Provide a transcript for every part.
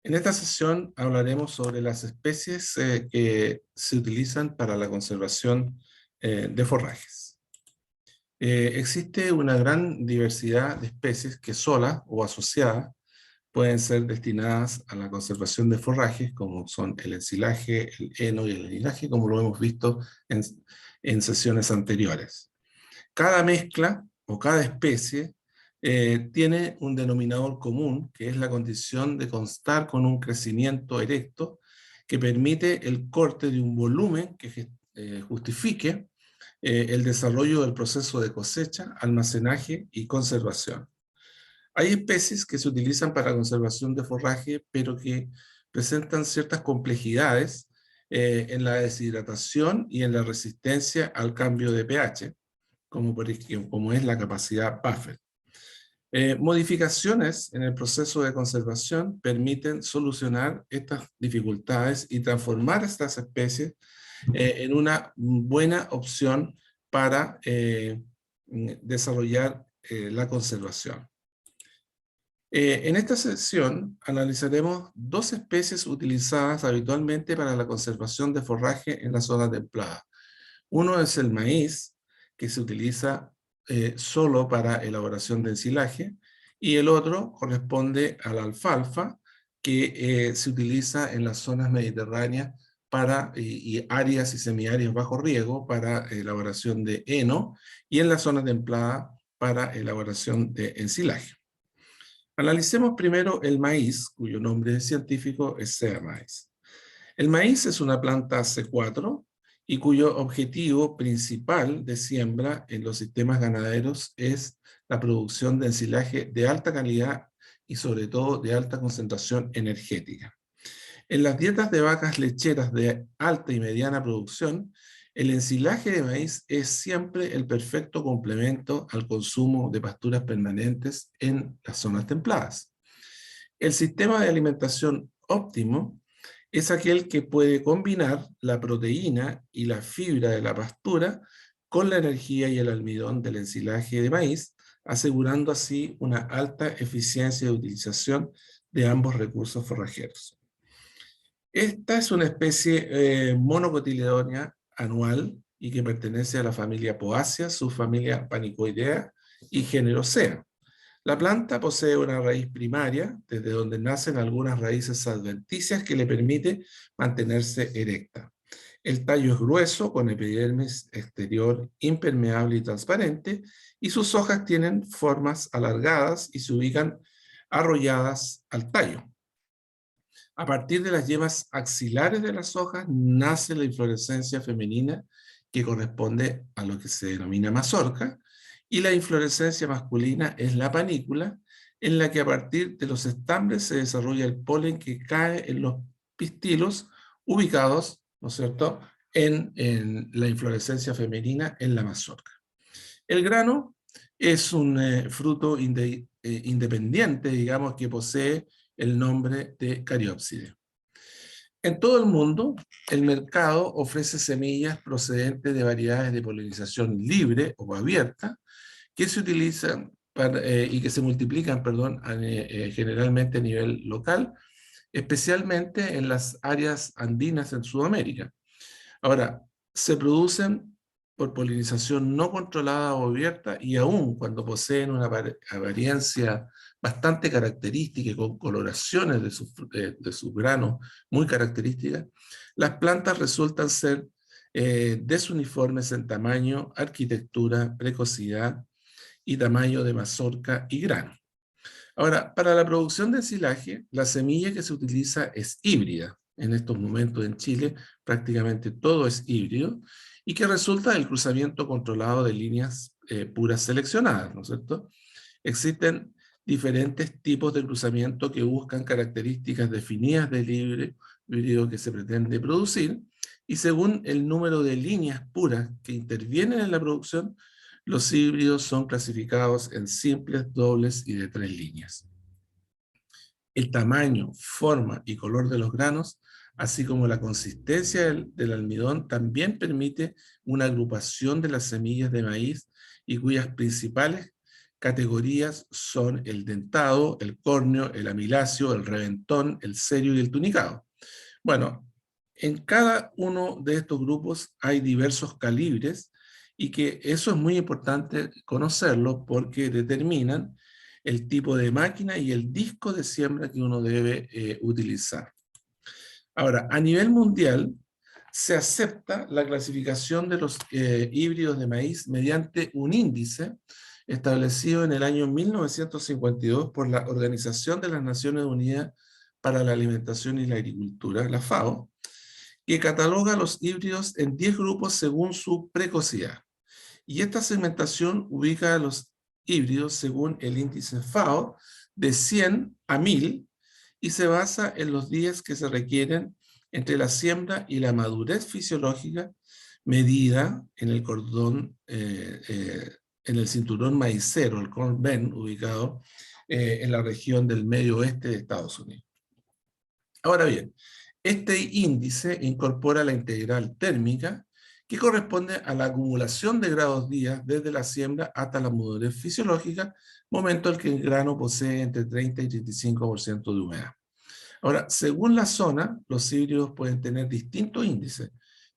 En esta sesión hablaremos sobre las especies que se utilizan para la conservación de forrajes. Existe una gran diversidad de especies que solas o asociadas pueden ser destinadas a la conservación de forrajes, como son el ensilaje, el heno y el enilaje, como lo hemos visto en sesiones anteriores. Cada mezcla o cada especie tiene un denominador común, que es la condición de constar con un crecimiento erecto que permite el corte de un volumen que justifique el desarrollo del proceso de cosecha, almacenaje y conservación. Hay especies que se utilizan para conservación de forraje, pero que presentan ciertas complejidades en la deshidratación y en la resistencia al cambio de pH, como es la capacidad buffer. Modificaciones en el proceso de conservación permiten solucionar estas dificultades y transformar estas especies en una buena opción para desarrollar la conservación. En esta sesión analizaremos dos especies utilizadas habitualmente para la conservación de forraje en la zona templada. Uno es el maíz, que se utiliza solo para elaboración de ensilaje, y el otro corresponde a la alfalfa, que se utiliza en las zonas mediterráneas y áreas y semiáreas bajo riego para elaboración de heno, y en la zona templada para elaboración de ensilaje. Analicemos primero el maíz, cuyo nombre científico es Sea maíz. El maíz es una planta C4 y cuyo objetivo principal de siembra en los sistemas ganaderos es la producción de ensilaje de alta calidad y sobre todo de alta concentración energética. En las dietas de vacas lecheras de alta y mediana producción, el ensilaje de maíz es siempre el perfecto complemento al consumo de pasturas permanentes en las zonas templadas. El sistema de alimentación óptimo es aquel que puede combinar la proteína y la fibra de la pastura con la energía y el almidón del ensilaje de maíz, asegurando así una alta eficiencia de utilización de ambos recursos forrajeros. Esta es una especie monocotiledónea anual y que pertenece a la familia Poaceae, subfamilia Panicoidea y género Sea. La planta posee una raíz primaria, desde donde nacen algunas raíces adventicias que le permite mantenerse erecta. El tallo es grueso, con epidermis exterior impermeable y transparente, y sus hojas tienen formas alargadas y se ubican arrolladas al tallo. A partir de las yemas axilares de las hojas nace la inflorescencia femenina, que corresponde a lo que se denomina mazorca, y la inflorescencia masculina es la panícula, en la que a partir de los estambres se desarrolla el polen que cae en los pistilos ubicados, ¿no es cierto?, en la inflorescencia femenina en la mazorca. El grano es un fruto independiente, digamos, que posee el nombre de cariópside. En todo el mundo, el mercado ofrece semillas procedentes de variedades de polinización libre o abierta que se utilizan y que se multiplican, generalmente a nivel local, especialmente en las áreas andinas en Sudamérica. Ahora, se producen por polinización no controlada o abierta, y aún cuando poseen una apariencia bastante característica y con coloraciones de sus granos muy características, las plantas resultan ser desuniformes en tamaño, arquitectura, precocidad y tamaño de mazorca y grano. Ahora, para la producción de ensilaje, la semilla que se utiliza es híbrida. En estos momentos en Chile prácticamente todo es híbrido, y que resulta del cruzamiento controlado de líneas puras seleccionadas, ¿no es cierto? Existen diferentes tipos de cruzamiento que buscan características definidas del híbrido que se pretende producir, y según el número de líneas puras que intervienen en la producción, los híbridos son clasificados en simples, dobles y de 3 líneas. El tamaño, forma y color de los granos, así como la consistencia del almidón, también permite una agrupación de las semillas de maíz, y cuyas principales categorías son el dentado, el córneo, el amiláceo, el reventón, el serio y el tunicado. Bueno, en cada uno de estos grupos hay diversos calibres y que eso es muy importante conocerlo porque determinan el tipo de máquina y el disco de siembra que uno debe utilizar. Ahora, a nivel mundial, se acepta la clasificación de los híbridos de maíz mediante un índice establecido en el año 1952 por la Organización de las Naciones Unidas para la Alimentación y la Agricultura, la FAO, que cataloga los híbridos en 10 grupos según su precocidad. Y esta segmentación ubica a los híbridos según el índice FAO de 100 a 1000 y se basa en los días que se requieren entre la siembra y la madurez fisiológica medida en el cordón, en el cinturón maicero, el corn belt, ubicado en la región del medio oeste de Estados Unidos. Ahora bien, este índice incorpora la integral térmica que corresponde a la acumulación de grados días desde la siembra hasta la madurez fisiológica, momento en que el grano posee entre 30 y 35% de humedad. Ahora, según la zona, los híbridos pueden tener distintos índices,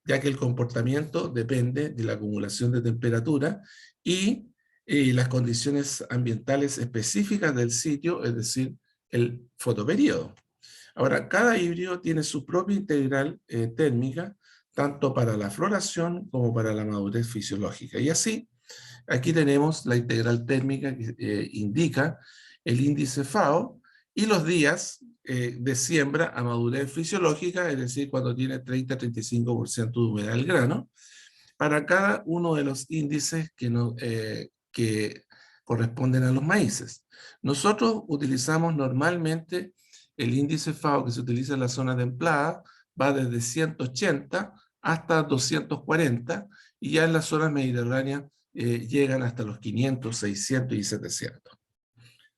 ya que el comportamiento depende de la acumulación de temperatura y las condiciones ambientales específicas del sitio, es decir, el fotoperíodo. Ahora, cada híbrido tiene su propia integral térmica, tanto para la floración como para la madurez fisiológica. Y así, aquí tenemos la integral térmica que indica el índice FAO y los días de siembra a madurez fisiológica, es decir, cuando tiene 30-35% de humedad el grano, para cada uno de los índices que corresponden a los maíces. Nosotros utilizamos normalmente el índice FAO que se utiliza en la zona templada, va desde 180 hasta 240, y ya en las zonas mediterráneas llegan hasta los 500, 600 y 700.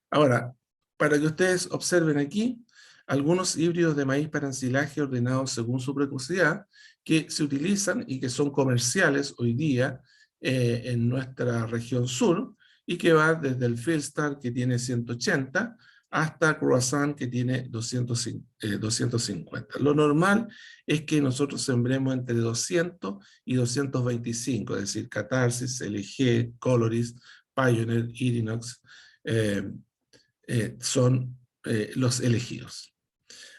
Ahora, para que ustedes observen aquí, algunos híbridos de maíz para ensilaje ordenados según su precocidad, que se utilizan y que son comerciales hoy día en nuestra región sur, y que va desde el Filstar, que tiene 180, hasta Croissant, que tiene 250. Lo normal es que nosotros sembremos entre 200 y 225, es decir, Catarsis, LG, Coloris, Pioneer, Irinox, son los elegidos.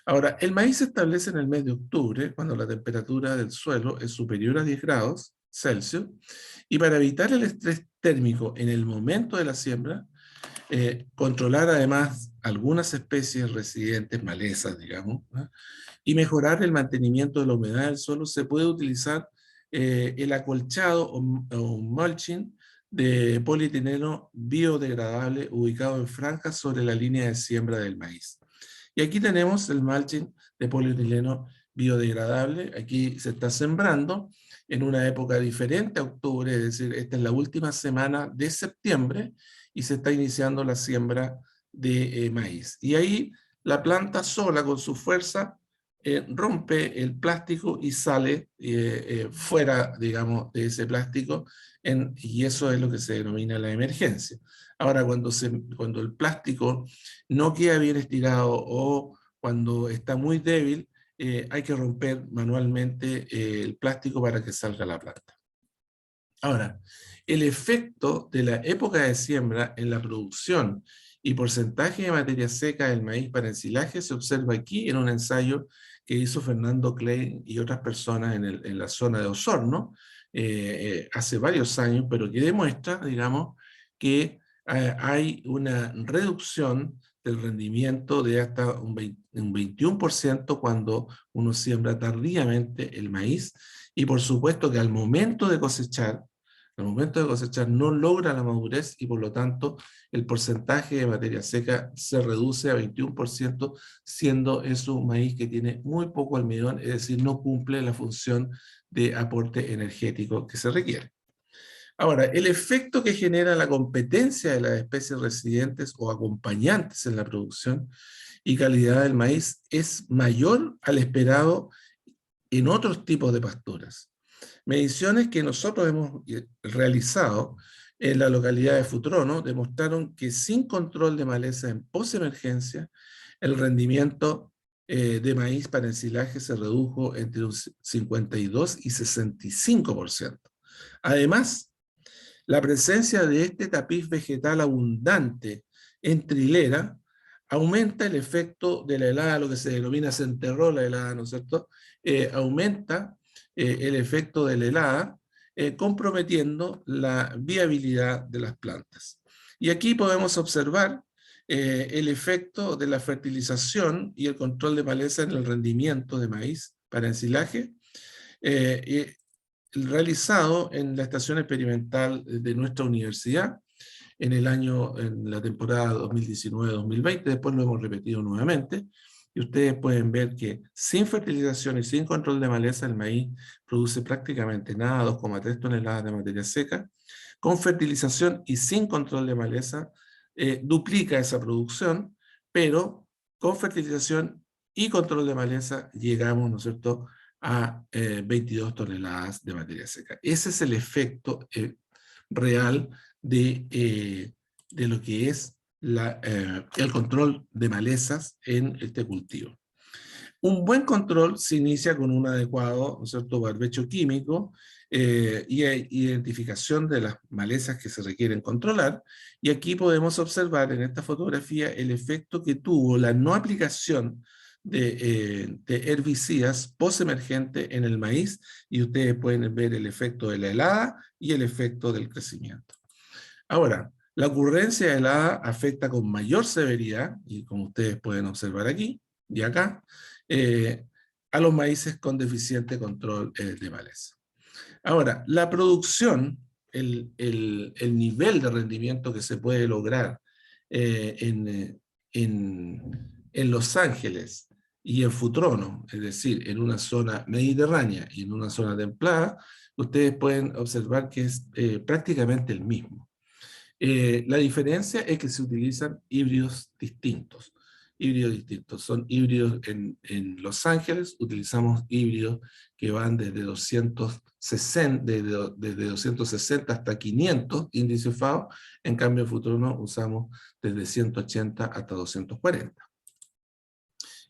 Ahora, el maíz se establece en el mes de octubre, cuando la temperatura del suelo es superior a 10 grados Celsius, y para evitar el estrés térmico en el momento de la siembra, controlar además algunas especies residentes, malezas, digamos, ¿no? Y mejorar el mantenimiento de la humedad del suelo, se puede utilizar el acolchado o mulching de polietileno biodegradable ubicado en franjas sobre la línea de siembra del maíz. Y aquí tenemos el mulching de polietileno biodegradable. Aquí se está sembrando en una época diferente a octubre, es decir, esta es la última semana de septiembre y se está iniciando la siembra de maíz. Y ahí la planta sola con su fuerza rompe el plástico y sale fuera, digamos, de ese plástico, y eso es lo que se denomina la emergencia. Ahora, cuando el plástico no queda bien estirado o cuando está muy débil, hay que romper manualmente el plástico para que salga la planta. Ahora, el efecto de la época de siembra en la producción y porcentaje de materia seca del maíz para ensilaje se observa aquí en un ensayo que hizo Fernando Klein y otras personas en la zona de Osorno hace varios años, pero que demuestra, digamos, que hay una reducción del rendimiento de hasta un 21% cuando uno siembra tardíamente el maíz, y por supuesto que al momento de cosechar no logra la madurez y por lo tanto el porcentaje de materia seca se reduce a 21%, siendo eso un maíz que tiene muy poco almidón, es decir, no cumple la función de aporte energético que se requiere. Ahora, el efecto que genera la competencia de las especies residentes o acompañantes en la producción y calidad del maíz es mayor al esperado en otros tipos de pasturas. Mediciones que nosotros hemos realizado en la localidad de Futrono demostraron que sin control de maleza en posemergencia, el rendimiento de maíz para ensilaje se redujo entre un 52 y 65%. Además, la presencia de este tapiz vegetal abundante en trilera aumenta el efecto de la helada, lo que se denomina centerrola helada, ¿no es cierto? Aumenta el efecto de la helada, comprometiendo la viabilidad de las plantas. Y aquí podemos observar el efecto de la fertilización y el control de maleza en el rendimiento de maíz para ensilaje, realizado en la estación experimental de nuestra universidad en la temporada 2019-2020, después lo hemos repetido nuevamente, y ustedes pueden ver que sin fertilización y sin control de maleza el maíz produce prácticamente nada, 2,3 toneladas de materia seca. Con fertilización y sin control de maleza duplica esa producción, pero con fertilización y control de maleza llegamos, ¿no es cierto?, a 22 toneladas de materia seca. Ese es el efecto real de lo que es el control de malezas en este cultivo. Un buen control se inicia con un adecuado, ¿no es cierto?, barbecho químico y identificación de las malezas que se requieren controlar. Y aquí podemos observar en esta fotografía el efecto que tuvo la no aplicación de herbicidas postemergente en el maíz, y ustedes pueden ver el efecto de la helada y el efecto del crecimiento. Ahora, la ocurrencia de helada afecta con mayor severidad, y como ustedes pueden observar aquí y acá, a los maíces con deficiente control de maleza. Ahora, la producción, el nivel de rendimiento que se puede lograr en Los Ángeles y en Futrono, es decir, en una zona mediterránea y en una zona templada, ustedes pueden observar que es prácticamente el mismo. La diferencia es que se utilizan híbridos distintos. Son híbridos en Los Ángeles, utilizamos híbridos que van desde 260 hasta 500 índice FAO, en cambio en Futrono usamos desde 180 hasta 240.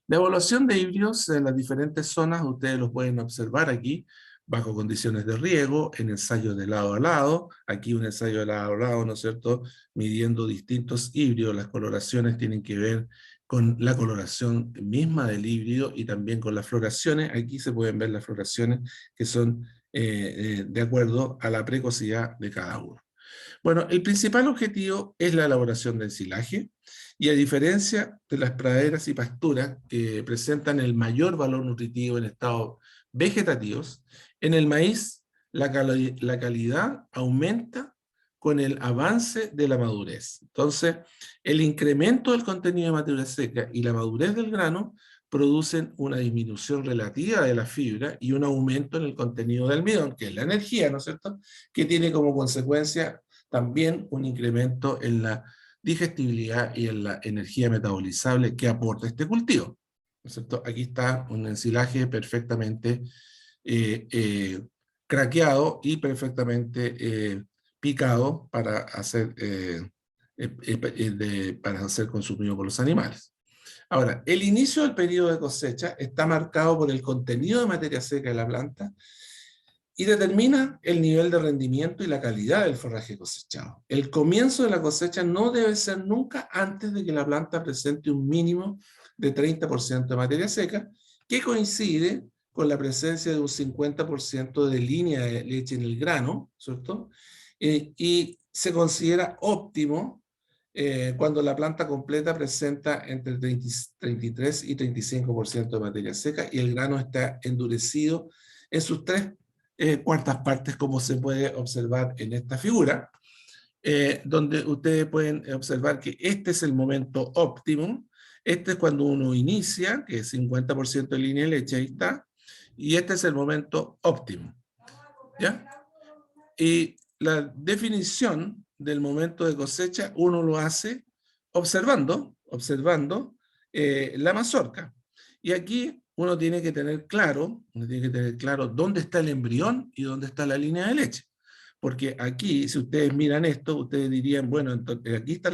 La evaluación de híbridos en las diferentes zonas, ustedes los pueden observar aquí, bajo condiciones de riego, en ensayos de lado a lado, aquí un ensayo de lado a lado, ¿no es cierto?, midiendo distintos híbridos. Las coloraciones tienen que ver con la coloración misma del híbrido y también con las floraciones. Aquí se pueden ver las floraciones que son de acuerdo a la precocidad de cada uno. Bueno, el principal objetivo es la elaboración de ensilaje, y a diferencia de las praderas y pasturas que presentan el mayor valor nutritivo en estados vegetativos, en el maíz la calidad aumenta con el avance de la madurez. Entonces, el incremento del contenido de materia seca y la madurez del grano producen una disminución relativa de la fibra y un aumento en el contenido del almidón, que es la energía, ¿no es cierto?, que tiene como consecuencia también un incremento en la digestibilidad y en la energía metabolizable que aporta este cultivo, ¿no es cierto? Aquí está un ensilaje perfectamente craqueado y perfectamente picado para ser consumido por los animales. Ahora, el inicio del periodo de cosecha está marcado por el contenido de materia seca de la planta y determina el nivel de rendimiento y la calidad del forraje cosechado. El comienzo de la cosecha no debe ser nunca antes de que la planta presente un mínimo de 30% de materia seca, que coincide con la presencia de un 50% de línea de leche en el grano, ¿cierto? Y se considera óptimo cuando la planta completa presenta entre 33 y 35% de materia seca y el grano está endurecido en sus cuartas partes, como se puede observar en esta figura, donde ustedes pueden observar que este es el momento óptimo. Este es cuando uno inicia, que es 50% de línea de leche, ahí está, y este es el momento óptimo, ¿ya? Y la definición del momento de cosecha uno lo hace observando la mazorca. Y aquí uno tiene que tener claro dónde está el embrión y dónde está la línea de leche. porque aquí, si ustedes miran esto, ustedes dirían, bueno, entonces aquí está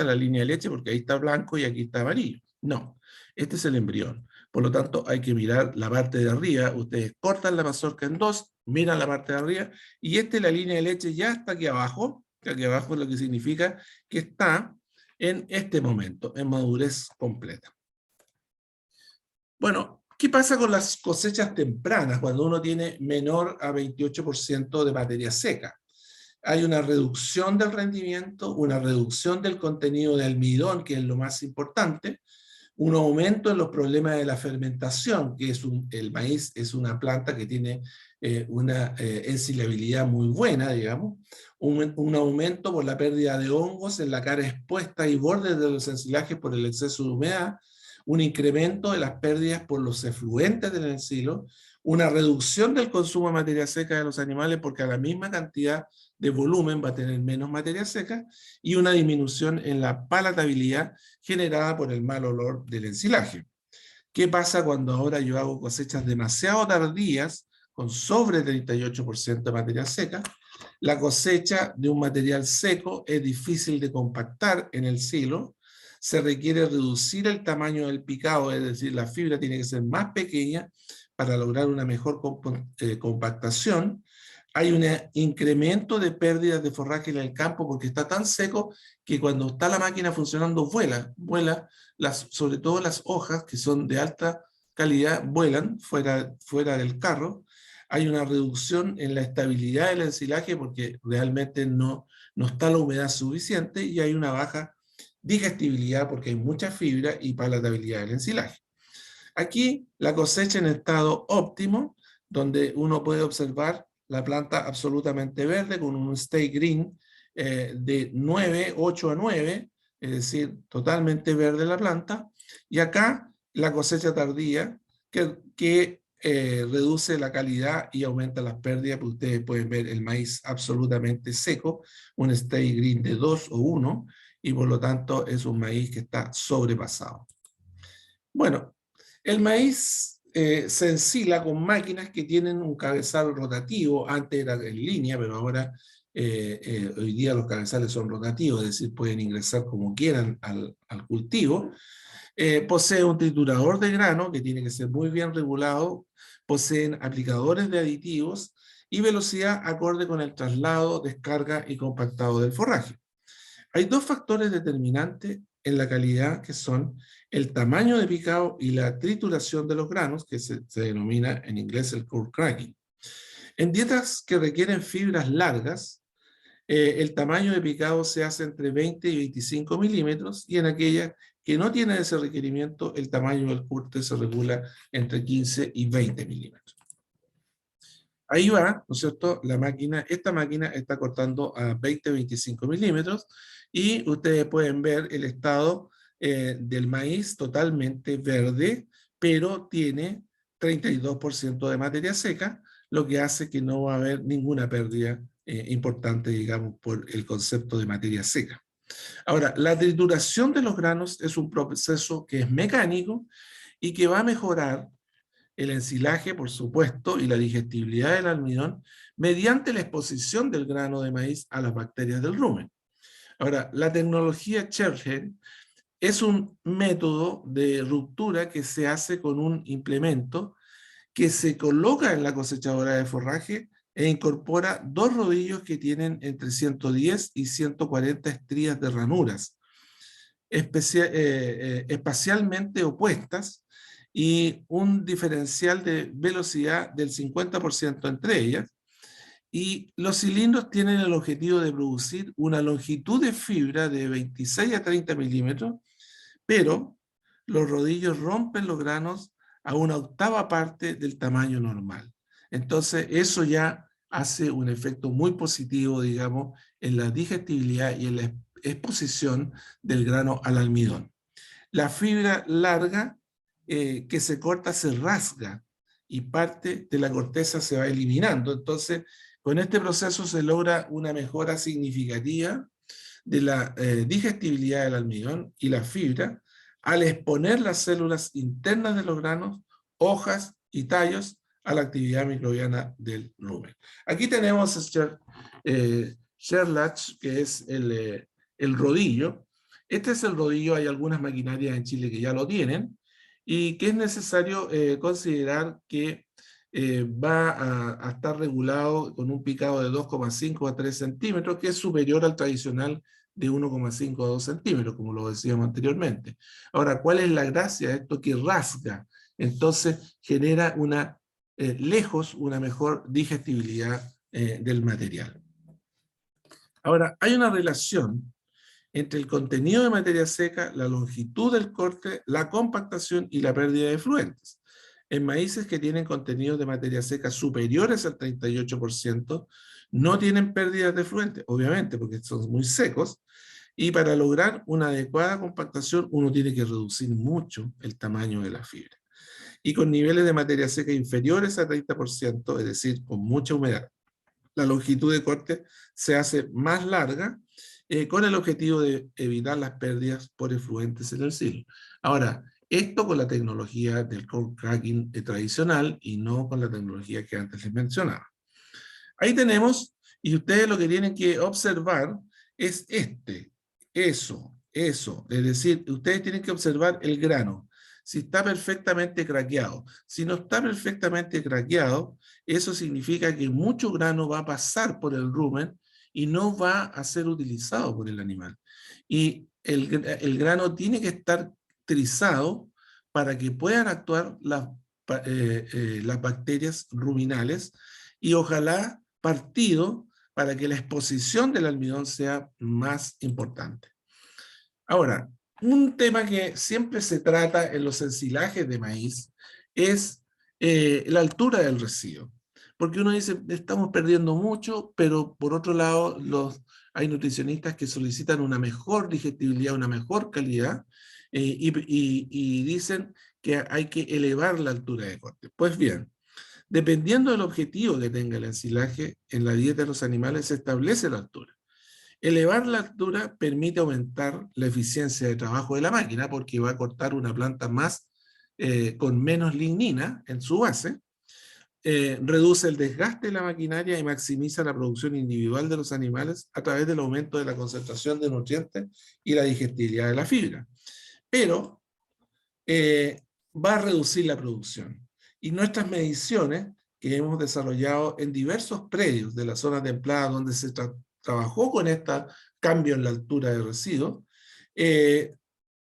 la línea de leche porque ahí está blanco y aquí está amarillo. No, este es el embrión. Por lo tanto, hay que mirar la parte de arriba. Ustedes cortan la mazorca en dos, miran la parte de arriba, y esta es la línea de leche ya está aquí abajo, que aquí abajo es lo que significa que está en este momento, en madurez completa. Bueno, ¿qué pasa con las cosechas tempranas cuando uno tiene menor a 28% de materia seca? Hay una reducción del rendimiento, una reducción del contenido de almidón, que es lo más importante, un aumento en los problemas de la fermentación, que es el maíz es una planta que tiene una ensilabilidad muy buena, digamos, un aumento por la pérdida de hongos en la cara expuesta y bordes de los ensilajes por el exceso de humedad, un incremento de las pérdidas por los efluentes del encilo, una reducción del consumo de materia seca de los animales porque a la misma cantidad de volumen va a tener menos materia seca, y una disminución en la palatabilidad generada por el mal olor del ensilaje. ¿Qué pasa cuando ahora yo hago cosechas demasiado tardías, con sobre 38% de materia seca? La cosecha de un material seco es difícil de compactar en el silo, se requiere reducir el tamaño del picado, es decir, la fibra tiene que ser más pequeña para lograr una mejor compactación. Hay un incremento de pérdidas de forraje en el campo porque está tan seco que cuando está la máquina funcionando vuela sobre todo las hojas que son de alta calidad, vuelan fuera del carro. Hay una reducción en la estabilidad del ensilaje porque realmente no está la humedad suficiente, y hay una baja digestibilidad porque hay mucha fibra y palatabilidad del ensilaje. Aquí la cosecha en estado óptimo, donde uno puede observar la planta absolutamente verde con un stay green de 8 a 9, es decir, totalmente verde la planta. Y acá la cosecha tardía que reduce la calidad y aumenta las pérdidas, pues ustedes pueden ver el maíz absolutamente seco, un stay green de 2 o 1, y por lo tanto es un maíz que está sobrepasado. Bueno, el maíz se ensila con máquinas que tienen un cabezal rotativo. Antes era en línea, pero ahora hoy día los cabezales son rotativos, es decir, pueden ingresar como quieran al cultivo. Posee un triturador de grano que tiene que ser muy bien regulado, poseen aplicadores de aditivos y velocidad acorde con el traslado, descarga y compactado del forraje. Hay dos factores determinantes en la calidad que son el tamaño de picado y la trituración de los granos, que se denomina en inglés el coarse cracking. En dietas que requieren fibras largas, el tamaño de picado se hace entre 20 y 25 milímetros, y en aquellas que no tienen ese requerimiento, el tamaño del corte se regula entre 15 y 20 milímetros. Ahí va, ¿no es cierto? Esta máquina está cortando a 20-25 milímetros, y ustedes pueden ver el estado del maíz totalmente verde, pero tiene 32% de materia seca, lo que hace que no va a haber ninguna pérdida importante, digamos, por el concepto de materia seca. Ahora, la trituración de los granos es un proceso que es mecánico y que va a mejorar el ensilaje, por supuesto, y la digestibilidad del almidón mediante la exposición del grano de maíz a las bacterias del rumen. Ahora, la tecnología Schergen es un método de ruptura que se hace con un implemento que se coloca en la cosechadora de forraje e incorpora dos rodillos que tienen entre 110 y 140 estrías de ranuras, espacialmente opuestas, y un diferencial de velocidad del 50% entre ellas. Y los cilindros tienen el objetivo de producir una longitud de fibra de 26 a 30 milímetros, pero los rodillos rompen los granos a una octava parte del tamaño normal. Entonces, eso ya hace un efecto muy positivo, digamos, en la digestibilidad y en la exposición del grano al almidón. La fibra larga que se corta se rasga y parte de la corteza se va eliminando. Entonces, con este proceso se logra una mejora significativa de la digestibilidad del almidón y la fibra al exponer las células internas de los granos, hojas y tallos a la actividad microbiana del rumen. Aquí tenemos Sherlach, que es el rodillo. Este es el rodillo, hay algunas maquinarias en Chile que ya lo tienen, y que es necesario considerar que va a estar regulado con un picado de 2,5 a 3 centímetros, que es superior al tradicional de 1,5 a 2 centímetros, como lo decíamos anteriormente. Ahora, ¿cuál es la gracia de esto? Que rasga, entonces genera lejos una mejor digestibilidad del material. Ahora, hay una relación entre el contenido de materia seca, la longitud del corte, la compactación y la pérdida de fluentes. En maíces que tienen contenidos de materia seca superiores al 38%, no tienen pérdidas de fluentes, obviamente, porque son muy secos, y para lograr una adecuada compactación, uno tiene que reducir mucho el tamaño de la fibra. Y con niveles de materia seca inferiores al 30%, es decir, con mucha humedad, la longitud de corte se hace más larga, con el objetivo de evitar las pérdidas por efluentes en el silo. Ahora, esto con la tecnología del core cracking tradicional y no con la tecnología que antes les mencionaba. Ahí tenemos, y ustedes lo que tienen que observar es eso, es decir, ustedes tienen que observar el grano, si está perfectamente craqueado. Si no está perfectamente craqueado, eso significa que mucho grano va a pasar por el rumen y no va a ser utilizado por el animal. Y el grano tiene que estar trizado para que puedan actuar las bacterias ruminales, y ojalá partido para que la exposición del almidón sea más importante. Ahora, un tema que siempre se trata en los ensilajes de maíz es la altura del residuo. Porque uno dice, estamos perdiendo mucho, pero por otro lado, hay nutricionistas que solicitan una mejor digestibilidad, una mejor calidad, y dicen que hay que elevar la altura de corte. Pues bien, dependiendo del objetivo que tenga el ensilaje, en la dieta de los animales se establece la altura. Elevar la altura permite aumentar la eficiencia de trabajo de la máquina, porque va a cortar una planta con menos lignina en su base, reduce el desgaste de la maquinaria y maximiza la producción individual de los animales a través del aumento de la concentración de nutrientes y la digestibilidad de la fibra. Pero va a reducir la producción. Y nuestras mediciones que hemos desarrollado en diversos predios de la zona templada donde se trabajó con este cambio en la altura de residuos,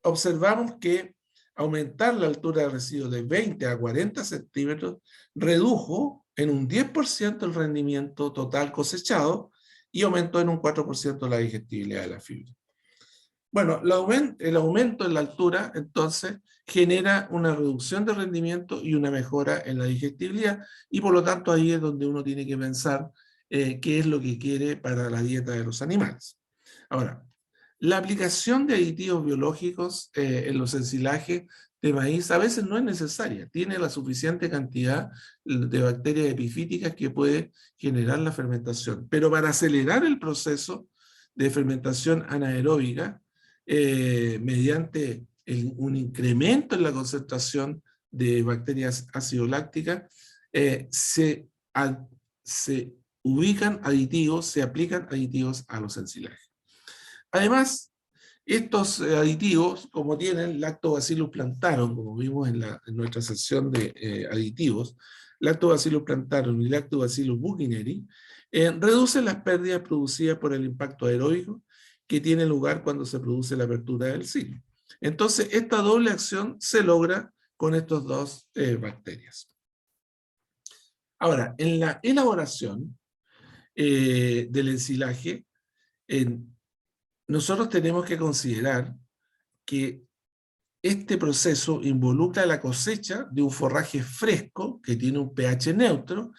observamos que aumentar la altura de residuos de 20 a 40 centímetros redujo en un 10% el rendimiento total cosechado y aumentó en un 4% la digestibilidad de la fibra. Bueno, el aumento en la altura, entonces, genera una reducción de rendimiento y una mejora en la digestibilidad, y por lo tanto ahí es donde uno tiene que pensar qué es lo que quiere para la dieta de los animales. Ahora, la aplicación de aditivos biológicos en los ensilajes de maíz a veces no es necesaria, tiene la suficiente cantidad de bacterias epifíticas que puede generar la fermentación, pero para acelerar el proceso de fermentación anaeróbica, mediante un incremento en la concentración de bacterias ácido-lácticas, se ubican aditivos, se aplican aditivos a los ensilajes. Además, estos aditivos, como tienen Lactobacillus plantarum, como vimos en nuestra sección de aditivos, Lactobacillus plantarum y Lactobacillus buchineri, reducen las pérdidas producidas por el impacto aeróbico que tiene lugar cuando se produce la apertura del silo. Entonces, esta doble acción se logra con estas dos bacterias. Ahora, en la elaboración del ensilaje, nosotros tenemos que considerar que este proceso involucra la cosecha de un forraje fresco que tiene un pH neutro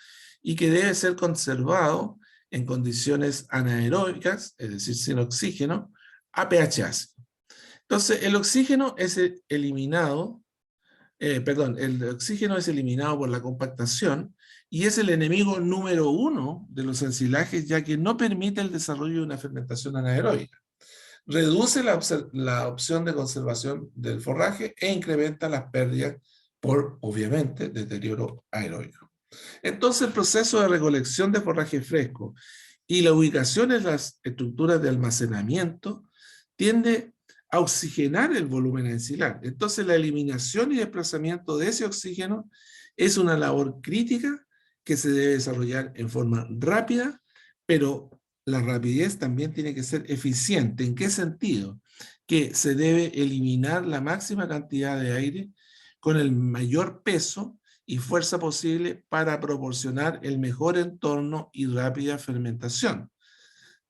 y que debe ser conservado en condiciones anaeróbicas, es decir, sin oxígeno, a pH ácido. Entonces, el oxígeno es eliminado por la compactación y es el enemigo número 1 de los ensilajes, ya que no permite el desarrollo de una fermentación anaeróbica. Reduce la opción de conservación del forraje e incrementa las pérdidas por, obviamente, deterioro aeróbico. Entonces el proceso de recolección de forraje fresco y la ubicación en las estructuras de almacenamiento tiende a oxigenar el volumen ensilar. Entonces la eliminación y desplazamiento de ese oxígeno es una labor crítica que se debe desarrollar en forma rápida, pero la rapidez también tiene que ser eficiente. ¿En qué sentido? Que se debe eliminar la máxima cantidad de aire con el mayor peso y fuerza posible para proporcionar el mejor entorno y rápida fermentación,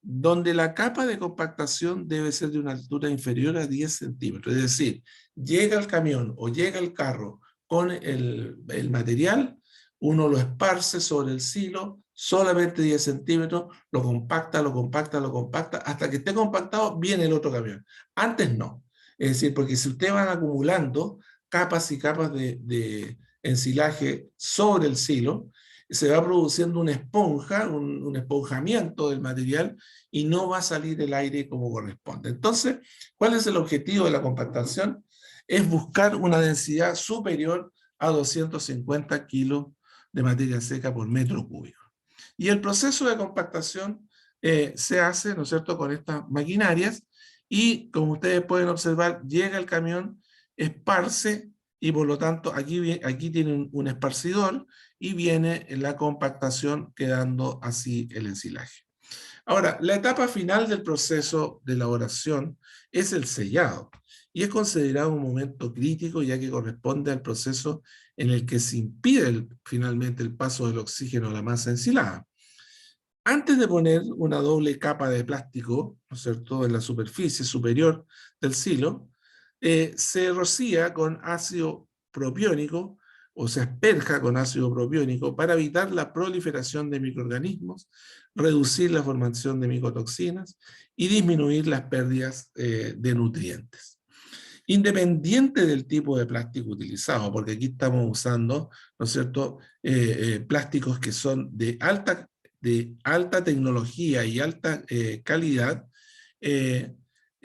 donde la capa de compactación debe ser de una altura inferior a 10 centímetros. Es decir, llega el camión o llega el carro con el material, uno lo esparce sobre el silo, solamente 10 centímetros, lo compacta, lo compacta, lo compacta, hasta que esté compactado, viene el otro camión. Antes no. Es decir, porque si ustedes van acumulando capas y capas de ensilaje sobre el silo, se va produciendo una esponja, un esponjamiento del material y no va a salir el aire como corresponde. Entonces, ¿cuál es el objetivo de la compactación? Es buscar una densidad superior a 250 kilos de materia seca por metro cúbico. Y el proceso de compactación se hace, ¿no es cierto?, con estas maquinarias y, como ustedes pueden observar, llega el camión, esparce y por lo tanto aquí tiene un esparcidor y viene la compactación quedando así el ensilaje. Ahora, la etapa final del proceso de elaboración es el sellado y es considerado un momento crítico ya que corresponde al proceso en el que se impide finalmente el paso del oxígeno a la masa ensilada. Antes de poner una doble capa de plástico, ¿no es cierto?, en la superficie superior del silo, se rocía con ácido propiónico o se asperja con ácido propiónico para evitar la proliferación de microorganismos, reducir la formación de micotoxinas y disminuir las pérdidas de nutrientes. Independiente del tipo de plástico utilizado, porque aquí estamos usando, ¿no es cierto?, plásticos que son de alta tecnología y alta calidad,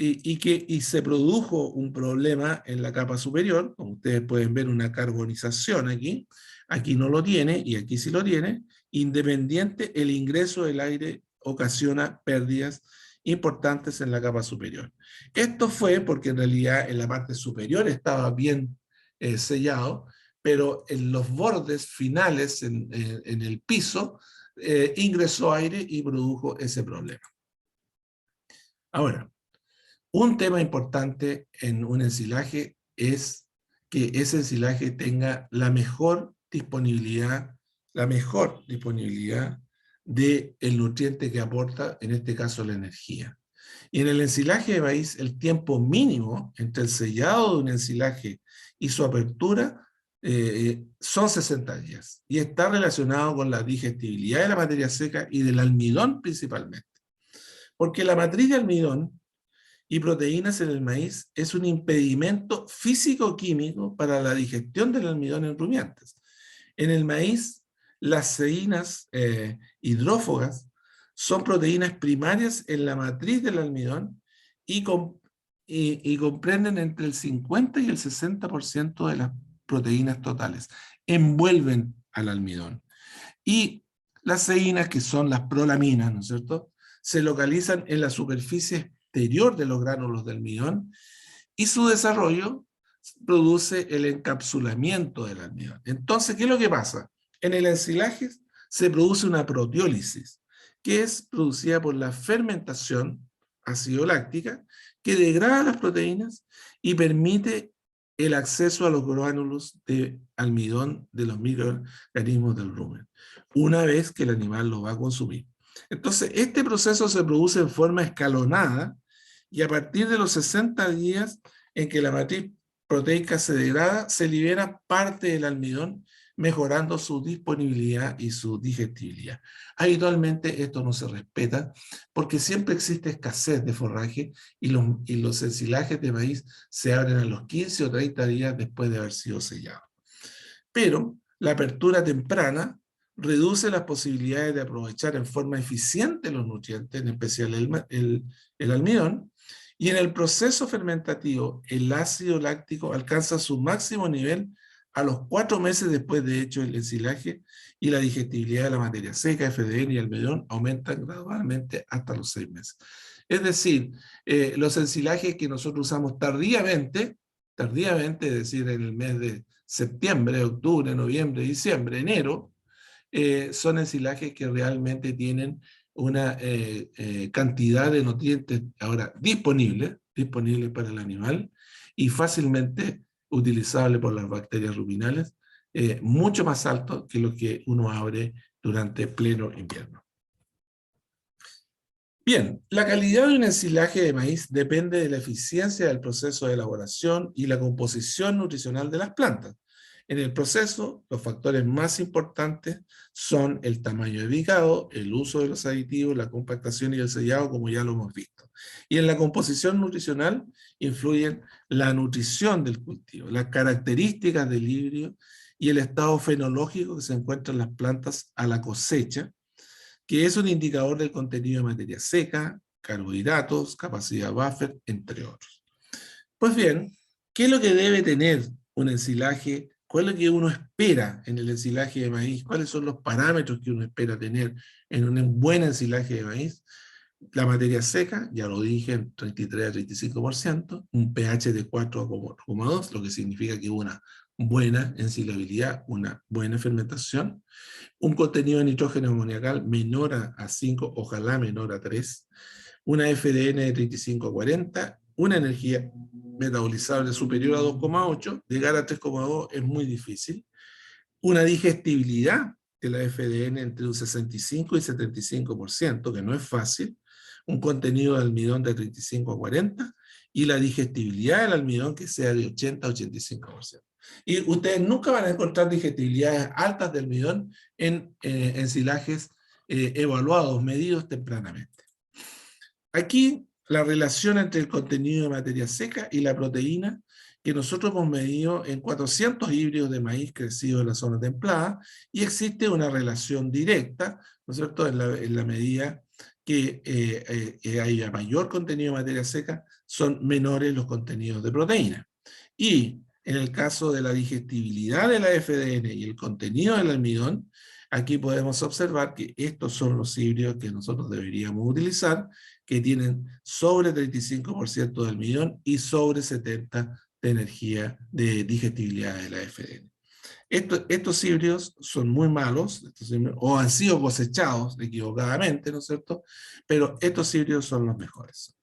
y se produjo un problema en la capa superior, como ustedes pueden ver una carbonización aquí no lo tiene y aquí sí lo tiene, independiente el ingreso del aire ocasiona pérdidas importantes en la capa superior. Esto fue porque en realidad en la parte superior estaba bien sellado, pero en los bordes finales, en el piso, ingresó aire y produjo ese problema. Ahora, un tema importante en un ensilaje es que ese ensilaje tenga la mejor disponibilidad del nutriente que aporta, en este caso la energía. Y en el ensilaje de maíz, el tiempo mínimo entre el sellado de un ensilaje y su apertura son 60 días. Y está relacionado con la digestibilidad de la materia seca y del almidón principalmente. Porque la matriz de almidón y proteínas en el maíz es un impedimento físico-químico para la digestión del almidón en rumiantes. En el maíz, las ceínas hidrófogas son proteínas primarias en la matriz del almidón y comprenden entre el 50 y el 60% de las proteínas totales. Envuelven al almidón. Y las ceínas, que son las prolaminas, ¿no es cierto?, se localizan en la superficie exterior de los gránulos de almidón y su desarrollo produce el encapsulamiento del almidón. Entonces, ¿qué es lo que pasa? En el ensilaje se produce una proteólisis, que es producida por la fermentación ácido-láctica, que degrada las proteínas y permite el acceso a los gránulos de almidón de los microorganismos del rumen, una vez que el animal lo va a consumir. Entonces, este proceso se produce en forma escalonada y a partir de los 60 días en que la matriz proteica se degrada, se libera parte del almidón, mejorando su disponibilidad y su digestibilidad. Habitualmente esto no se respeta porque siempre existe escasez de forraje y los ensilajes de maíz se abren a los 15 o 30 días después de haber sido sellados. Pero la apertura temprana reduce las posibilidades de aprovechar en forma eficiente los nutrientes, en especial el almidón, y en el proceso fermentativo el ácido láctico alcanza su máximo nivel a los 4 meses después de hecho el ensilaje, y la digestibilidad de la materia seca, FDN y almidón aumentan gradualmente hasta los 6 meses. Es decir, los ensilajes que nosotros usamos tardíamente, es decir, en el mes de septiembre, octubre, noviembre, diciembre, enero, son ensilajes que realmente tienen una cantidad de nutrientes ahora disponibles para el animal y fácilmente utilizable por las bacterias ruminales, mucho más alto que lo que uno abre durante pleno invierno. Bien, la calidad de un ensilaje de maíz depende de la eficiencia del proceso de elaboración y la composición nutricional de las plantas. En el proceso, los factores más importantes son el tamaño de picado, el uso de los aditivos, la compactación y el sellado, como ya lo hemos visto. Y en la composición nutricional influyen la nutrición del cultivo, las características del híbrido y el estado fenológico que se encuentra en las plantas a la cosecha, que es un indicador del contenido de materia seca, carbohidratos, capacidad buffer, entre otros. Pues bien, ¿qué es lo que debe tener un ensilaje? ¿Cuál es lo que uno espera en el ensilaje de maíz? ¿Cuáles son los parámetros que uno espera tener en un buen ensilaje de maíz? La materia seca, ya lo dije, en 33 a 35%, un pH de 4,2, lo que significa que una buena ensilabilidad, una buena fermentación, un contenido de nitrógeno amoniacal menor a 5, ojalá menor a 3, una FDN de 35 a 40, una energía metabolizable superior a 2,8, llegar a 3,2 es muy difícil, una digestibilidad de la FDN entre un 65 y 75%, que no es fácil, un contenido de almidón de 35 a 40, y la digestibilidad del almidón que sea de 80 a 85%. Y ustedes nunca van a encontrar digestibilidades altas de almidón en ensilajes evaluados, medidos tempranamente. Aquí la relación entre el contenido de materia seca y la proteína que nosotros hemos medido en 400 híbridos de maíz crecidos en la zona templada, y existe una relación directa, ¿no es cierto?, en la medida que haya mayor contenido de materia seca, son menores los contenidos de proteína. Y en el caso de la digestibilidad de la FDN y el contenido del almidón, aquí podemos observar que estos son los híbridos que nosotros deberíamos utilizar, que tienen sobre 35% de almidón y sobre 70% de energía de digestibilidad de la FDN. Estos híbridos son muy malos, o han sido cosechados equivocadamente, ¿no es cierto? Pero estos híbridos son los mejores.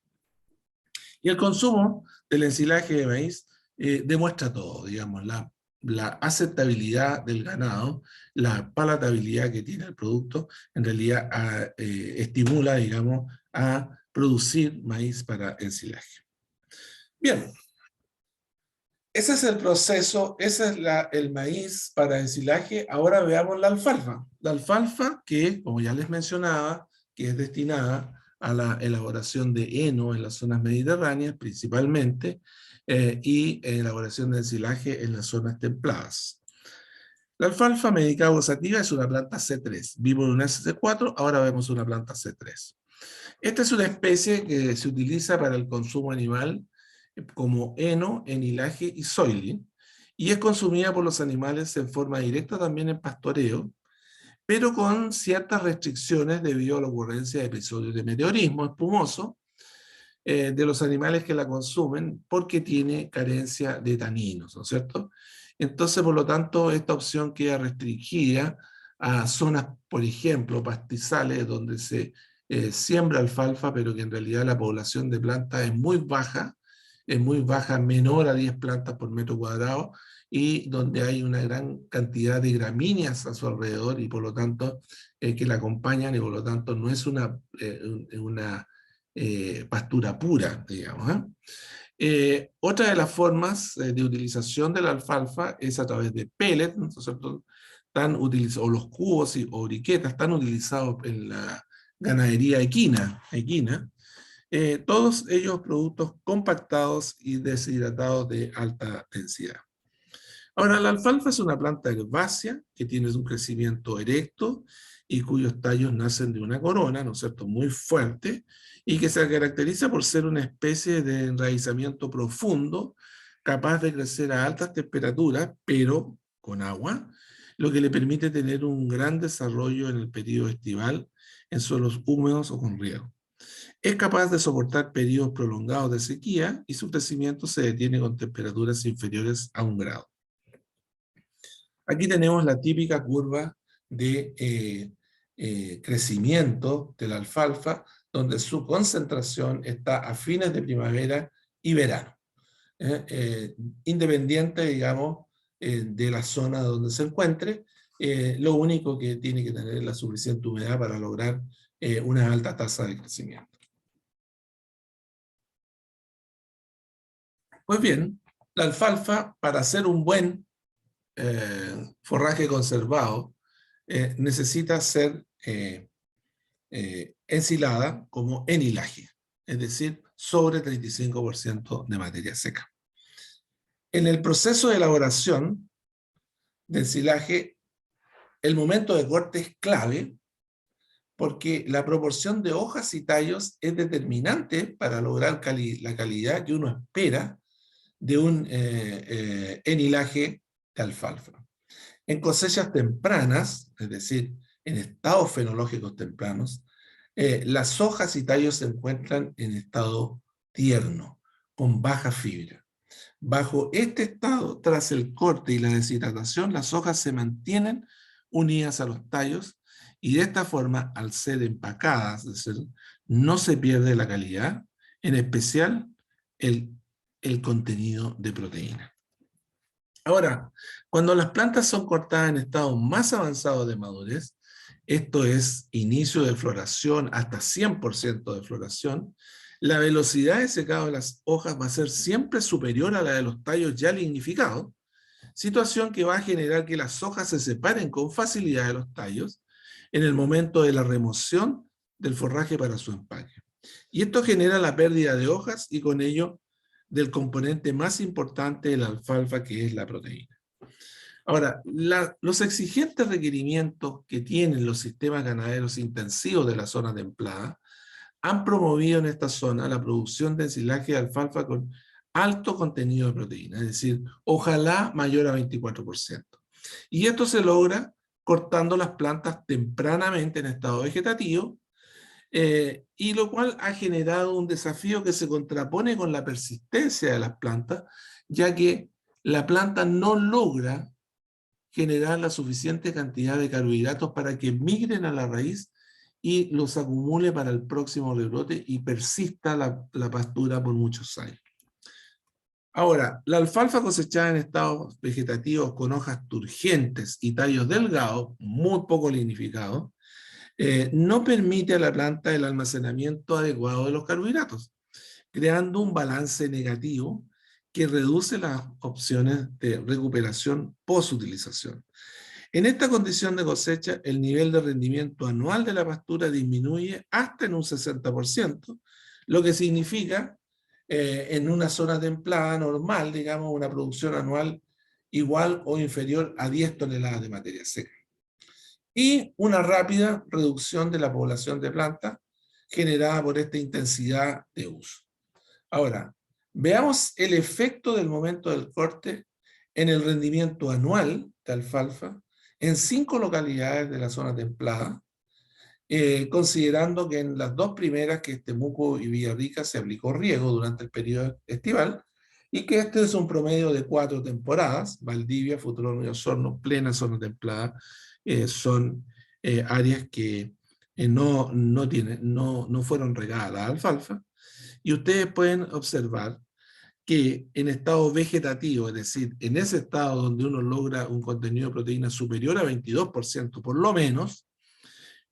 Y el consumo del ensilaje de maíz demuestra todo, digamos, la aceptabilidad del ganado, la palatabilidad que tiene el producto, en realidad estimula, digamos, a producir maíz para ensilaje. Bien, ese es el proceso, ese es el maíz para ensilaje. Ahora veamos la alfalfa. La alfalfa que, como ya les mencionaba, que es destinada a la elaboración de heno en las zonas mediterráneas principalmente, y elaboración de ensilaje en las zonas templadas. La alfalfa medicada sativa es una planta C3. Vimos una C4, ahora vemos una planta C3. Esta es una especie que se utiliza para el consumo animal como heno, enilaje y soylin, y es consumida por los animales en forma directa también en pastoreo, pero con ciertas restricciones debido a la ocurrencia de episodios de meteorismo espumoso de los animales que la consumen, porque tiene carencia de taninos, ¿no es cierto? Entonces, por lo tanto, esta opción queda restringida a zonas, por ejemplo, pastizales, donde se siembra alfalfa, pero que en realidad la población de plantas es muy baja, menor a 10 plantas por metro cuadrado, y donde hay una gran cantidad de gramíneas a su alrededor, y por lo tanto, que la acompañan, y por lo tanto no es una pastura pura, digamos. Otra de las formas de utilización de la alfalfa es a través de pellets, ¿no es cierto? O los cubos o briquetas tan utilizados en la ganadería equina, todos ellos productos compactados y deshidratados de alta densidad. Ahora, la alfalfa es una planta herbácea que tiene un crecimiento erecto y cuyos tallos nacen de una corona, ¿no es cierto?, muy fuerte, y que se caracteriza por ser una especie de enraizamiento profundo, capaz de crecer a altas temperaturas, pero con agua, lo que le permite tener un gran desarrollo en el periodo estival en suelos húmedos o con riego. Es capaz de soportar periodos prolongados de sequía y su crecimiento se detiene con temperaturas inferiores a 1 grado. Aquí tenemos la típica curva de crecimiento de la alfalfa, donde su concentración está a fines de primavera y verano, independiente, digamos, de la zona donde se encuentre. Lo único que tiene que tener es la suficiente humedad para lograr una alta tasa de crecimiento. Pues bien, la alfalfa, para hacer un buen forraje conservado, necesita ser ensilada como enilaje, es decir, sobre 35% de materia seca. En el proceso de elaboración de ensilaje, el momento de corte es clave porque la proporción de hojas y tallos es determinante para lograr la calidad que uno espera de un enilaje de alfalfa. En cosechas tempranas, es decir, en estados fenológicos tempranos, las hojas y tallos se encuentran en estado tierno, con baja fibra. Bajo este estado, tras el corte y la deshidratación, las hojas se mantienen unidas a los tallos y de esta forma, al ser empacadas, es decir, no se pierde la calidad, en especial el contenido de proteína. Ahora, cuando las plantas son cortadas en estados más avanzados de madurez, esto es inicio de floración hasta 100% de floración, la velocidad de secado de las hojas va a ser siempre superior a la de los tallos ya lignificados, situación que va a generar que las hojas se separen con facilidad de los tallos en el momento de la remoción del forraje para su empaque. Y esto genera la pérdida de hojas y con ello del componente más importante de la alfalfa, que es la proteína. Ahora, los exigentes requerimientos que tienen los sistemas ganaderos intensivos de la zona templada han promovido en esta zona la producción de ensilaje de alfalfa con alto contenido de proteína, es decir, ojalá mayor a 24%. Y esto se logra cortando las plantas tempranamente en estado vegetativo, y lo cual ha generado un desafío que se contrapone con la persistencia de las plantas, ya que la planta no logra generar la suficiente cantidad de carbohidratos para que migren a la raíz y los acumule para el próximo rebrote y persista la pastura por muchos años. Ahora, la alfalfa cosechada en estados vegetativos con hojas turgentes y tallos delgados, muy poco lignificados, no permite a la planta el almacenamiento adecuado de los carbohidratos, creando un balance negativo que reduce las opciones de recuperación post-utilización. En esta condición de cosecha, el nivel de rendimiento anual de la pastura disminuye hasta en un 60%, lo que significa, en una zona templada normal, digamos, una producción anual igual o inferior a 10 toneladas de materia seca. Y una rápida reducción de la población de plantas generada por esta intensidad de uso. Ahora, veamos el efecto del momento del corte en el rendimiento anual de alfalfa en 5 localidades de la zona templada, considerando que en las 2 primeras, que es Temuco y Villarrica, se aplicó riego durante el periodo estival, y que este es un promedio de 4 temporadas. Valdivia, Futurón y Osorno, plena zona templada, son áreas que no fueron regadas a la alfalfa, y ustedes pueden observar que en estado vegetativo, es decir, en ese estado donde uno logra un contenido de proteína superior a 22% por lo menos,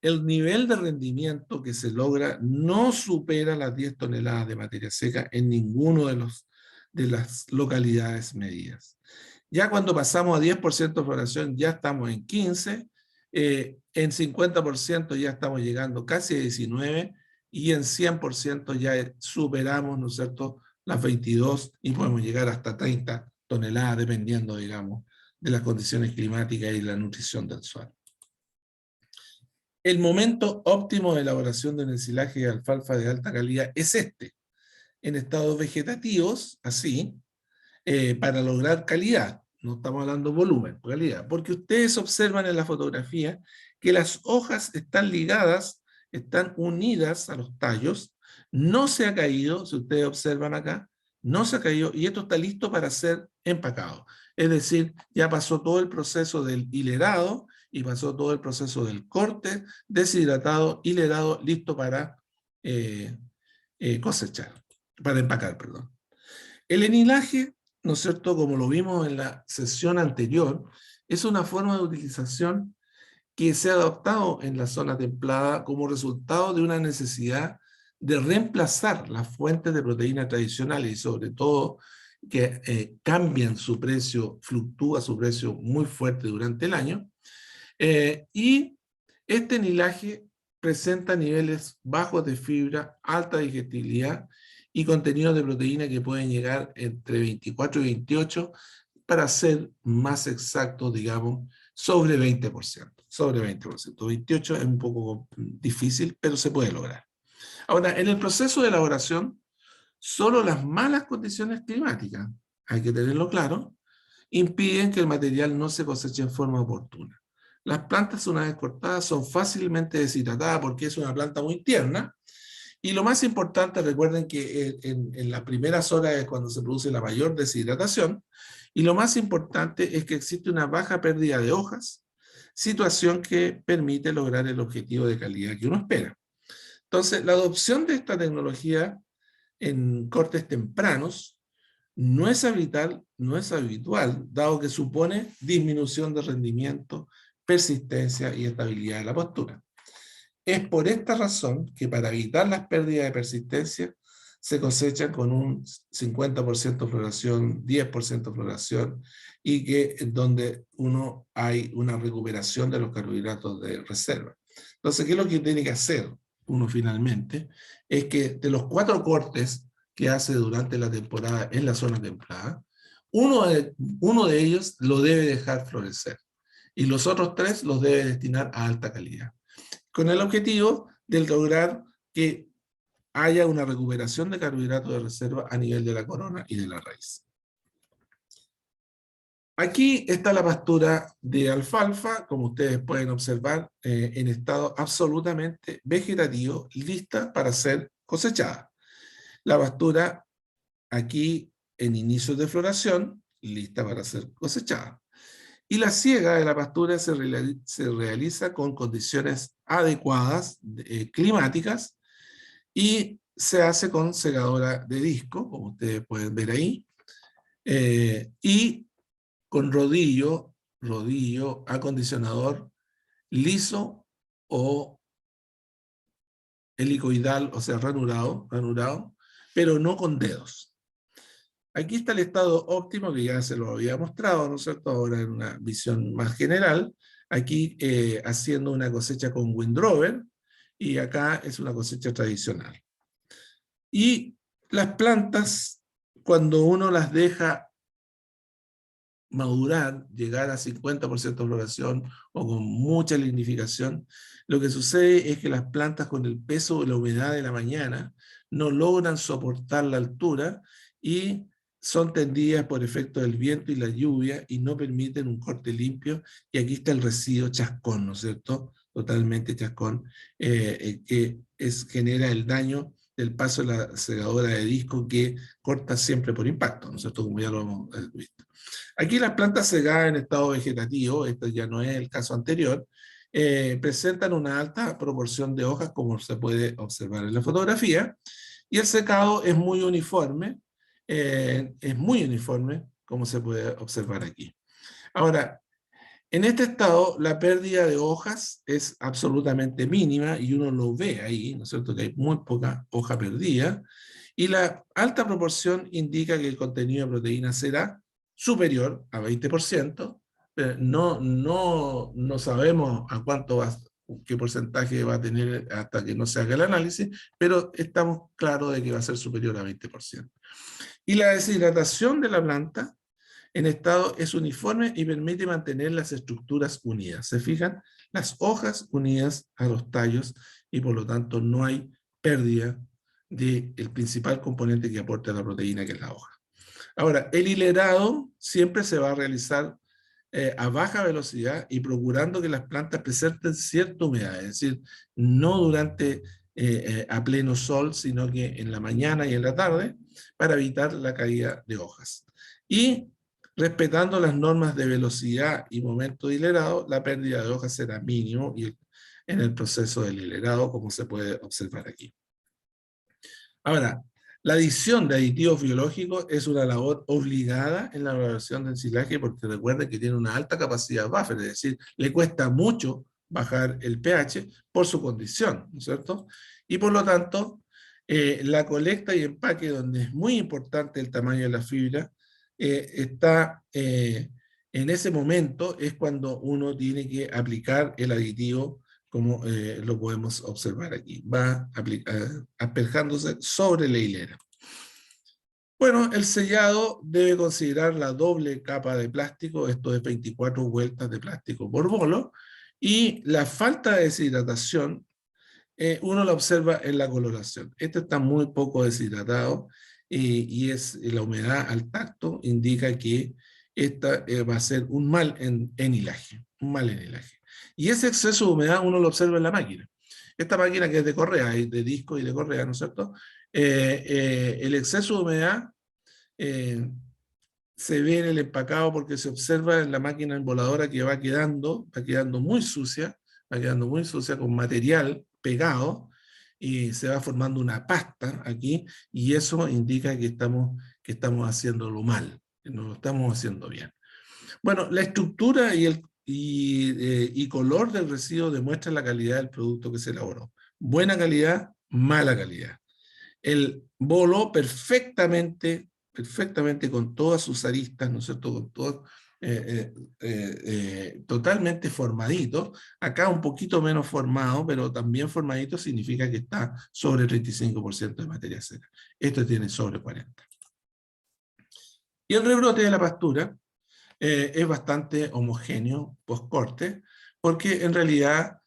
el nivel de rendimiento que se logra no supera las 10 toneladas de materia seca en ninguno de las localidades medidas. Ya cuando pasamos a 10% de floración ya estamos en 15, en 50% ya estamos llegando casi a 19, y en 100% ya superamos, ¿no es cierto?, las 22 y podemos llegar hasta 30 toneladas dependiendo, digamos, de las condiciones climáticas y la nutrición del suelo. El momento óptimo de elaboración de un ensilaje de alfalfa de alta calidad es este, en estados vegetativos, así, para lograr calidad. No estamos hablando de volumen, calidad. Porque ustedes observan en la fotografía que las hojas están ligadas, están unidas a los tallos, no se ha caído, si ustedes observan acá, no se ha caído y esto está listo para ser empacado. Es decir, ya pasó todo el proceso del hilerado y pasó todo el proceso del corte, deshidratado, hilerado, listo para cosechar, para empacar, perdón. El enilaje, ¿no es cierto?, como lo vimos en la sesión anterior, es una forma de utilización que se ha adoptado en la zona templada como resultado de una necesidad de reemplazar las fuentes de proteína tradicionales y sobre todo que cambian su precio, fluctúa su precio muy fuerte durante el año. Y este enilaje presenta niveles bajos de fibra, alta digestibilidad y contenido de proteína que pueden llegar entre 24 y 28, para ser más exacto, digamos, sobre 20%. Sobre 20%. 28 es un poco difícil, pero se puede lograr. Ahora, en el proceso de elaboración, solo las malas condiciones climáticas, hay que tenerlo claro, impiden que el material no se coseche en forma oportuna. Las plantas, una vez cortadas, son fácilmente deshidratadas porque es una planta muy tierna. Y lo más importante, recuerden que en las primeras horas es cuando se produce la mayor deshidratación. Y lo más importante es que existe una baja pérdida de hojas, situación que permite lograr el objetivo de calidad que uno espera. Entonces, la adopción de esta tecnología en cortes tempranos no es habitual, dado que supone disminución de rendimiento, persistencia y estabilidad de la postura. Es por esta razón que para evitar las pérdidas de persistencia se cosechan con un 50% floración, 10% floración, y que donde hay una recuperación de los carbohidratos de reserva. Entonces, ¿qué es lo que tiene que hacer uno finalmente? Es que de los 4 cortes que hace durante la temporada en la zona templada, uno de ellos lo debe dejar florecer y los otros 3 los debe destinar a alta calidad, con el objetivo de lograr que haya una recuperación de carbohidratos de reserva a nivel de la corona y de la raíz. Aquí está la pastura de alfalfa, como ustedes pueden observar, en estado absolutamente vegetativo, lista para ser cosechada. La pastura aquí en inicios de floración, lista para ser cosechada. Y la siega de la pastura se realiza con condiciones adecuadas, climáticas, y se hace con segadora de disco, como ustedes pueden ver ahí, y con rodillo, acondicionador liso o helicoidal, o sea, ranurado, pero no con dedos. Aquí está el estado óptimo, que ya se lo había mostrado, ¿no es cierto? Ahora en una visión más general. Aquí haciendo una cosecha con windrower, y acá es una cosecha tradicional. Y las plantas, cuando uno las deja madurar, llegar a 50% de floración o con mucha lignificación, lo que sucede es que las plantas, con el peso de la humedad de la mañana, no logran soportar la altura y son tendidas por efecto del viento y la lluvia y no permiten un corte limpio. Y aquí está el residuo chascón, ¿no es cierto? Totalmente chascón, que genera el daño del paso de la segadora de disco, que corta siempre por impacto, ¿no es cierto? Como ya lo hemos visto. Aquí las plantas segadas en estado vegetativo, esto ya no es el caso anterior, presentan una alta proporción de hojas, como se puede observar en la fotografía, y el secado es muy uniforme, como se puede observar aquí. Ahora, en este estado, la pérdida de hojas es absolutamente mínima, y uno lo ve ahí, ¿no es cierto?, que hay muy poca hoja perdida, y la alta proporción indica que el contenido de proteína será superior a 20%, pero no sabemos a cuánto qué porcentaje va a tener hasta que no se haga el análisis, pero estamos claros de que va a ser superior a 20%. Y la deshidratación de la planta en estado es uniforme y permite mantener las estructuras unidas. ¿Se fijan? Las hojas unidas a los tallos, y por lo tanto no hay pérdida del principal componente que aporta la proteína, que es la hoja. Ahora, el hilerado siempre se va a realizar a baja velocidad y procurando que las plantas presenten cierta humedad, es decir, no durante a pleno sol, sino que en la mañana y en la tarde, para evitar la caída de hojas. Y respetando las normas de velocidad y momento de hilerado, la pérdida de hojas será mínimo y en el proceso del hilerado, como se puede observar aquí. Ahora, la adición de aditivos biológicos es una labor obligada en la evaluación del ensilaje porque recuerden que tiene una alta capacidad buffer, es decir, le cuesta mucho bajar el pH por su condición, ¿no es cierto? Y por lo tanto, la colecta y empaque, donde es muy importante el tamaño de la fibra, en ese momento es cuando uno tiene que aplicar el aditivo como lo podemos observar aquí. Va asperjándose sobre la hilera. Bueno, el sellado debe considerar la doble capa de plástico, esto es 24 vueltas de plástico por bolo, y la falta de deshidratación, uno la observa en la coloración. Este está muy poco deshidratado y la humedad al tacto indica que esta va a ser un mal en hilaje, un mal en hilaje. Y ese exceso de humedad uno lo observa en la máquina. Esta máquina que es de correa, de disco y de correa, ¿no es cierto? El exceso de humedad eh, se ve en el empacado porque se observa en la máquina emboladora que va quedando va quedando muy sucia con material pegado y se va formando una pasta aquí y eso indica que estamos haciéndolo mal, que no lo estamos haciendo bien. Bueno, la estructura y color del residuo demuestra la calidad del producto que se elaboró. Buena calidad, mala calidad. El bolo perfectamente con todas sus aristas, ¿no es cierto? Con todo, totalmente formadito. Acá un poquito menos formado, pero también formadito significa que está sobre el 35% de materia seca. Esto tiene sobre 40%. Y el rebrote de la pastura es bastante homogéneo post-corte, porque en realidad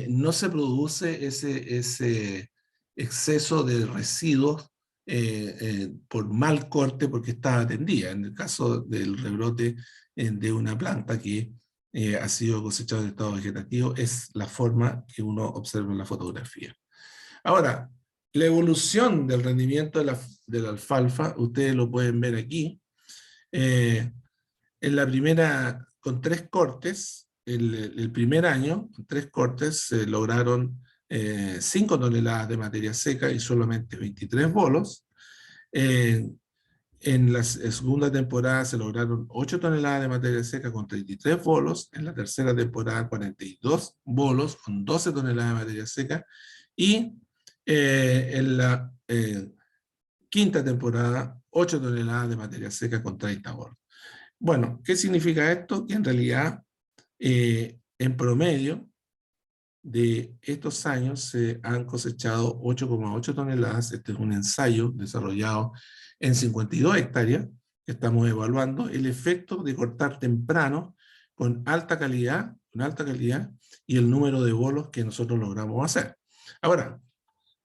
no se produce ese exceso de residuos por mal corte porque está atendida. En el caso del rebrote de una planta que ha sido cosechada en estado vegetativo, es la forma que uno observa en la fotografía. Ahora, la evolución del rendimiento de la alfalfa, ustedes lo pueden ver aquí. En la primera, con 3 cortes, el primer año, con 3 cortes, se lograron 5 toneladas de materia seca y solamente 23 bolos. En la segunda temporada se lograron 8 toneladas de materia seca con 33 bolos. En la tercera temporada, 42 bolos con 12 toneladas de materia seca. Y en la quinta temporada, 8 toneladas de materia seca con 30 bolos. Bueno, ¿qué significa esto? Que en realidad, en promedio de estos años se han cosechado 8,8 toneladas. Este es un ensayo desarrollado en 52 hectáreas. Estamos evaluando el efecto de cortar temprano con alta calidad y el número de bolos que nosotros logramos hacer. Ahora,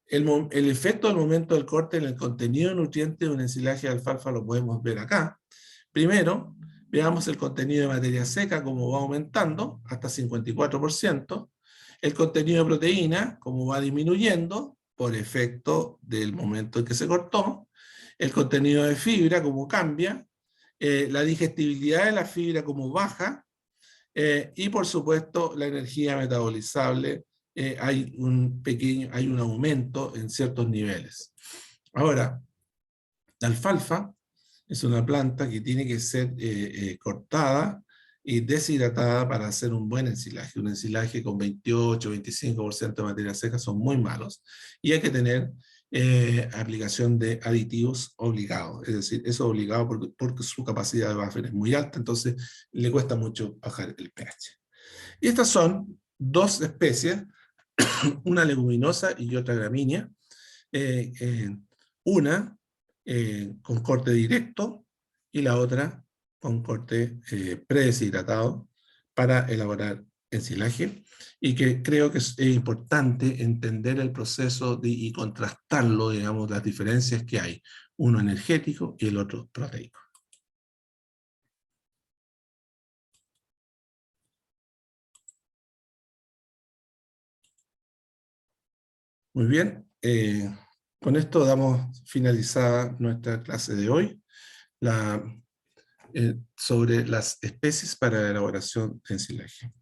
el efecto al momento del corte en el contenido de nutrientes de un ensilaje de alfalfa lo podemos ver acá. Primero, veamos el contenido de materia seca, cómo va aumentando hasta 54%. El contenido de proteína, cómo va disminuyendo por efecto del momento en que se cortó. El contenido de fibra, cómo cambia. La digestibilidad de la fibra, cómo baja. Y por supuesto, la energía metabolizable, hay un aumento en ciertos niveles. Ahora, la alfalfa es una planta que tiene que ser cortada y deshidratada para hacer un buen ensilaje. Un ensilaje con 28-25% de materia seca son muy malos. Y hay que tener aplicación de aditivos obligados. Es decir, eso obligado porque su capacidad de buffer es muy alta, entonces le cuesta mucho bajar el pH. Y estas son dos especies, una leguminosa y otra gramínea. Una con corte directo y la otra con corte predeshidratado para elaborar ensilaje, y que creo que es importante entender el proceso y contrastarlo, digamos, las diferencias que hay. uno energético y el otro proteico. Muy bien, con esto damos finalizada nuestra clase de hoy sobre las especies para la elaboración de ensilaje.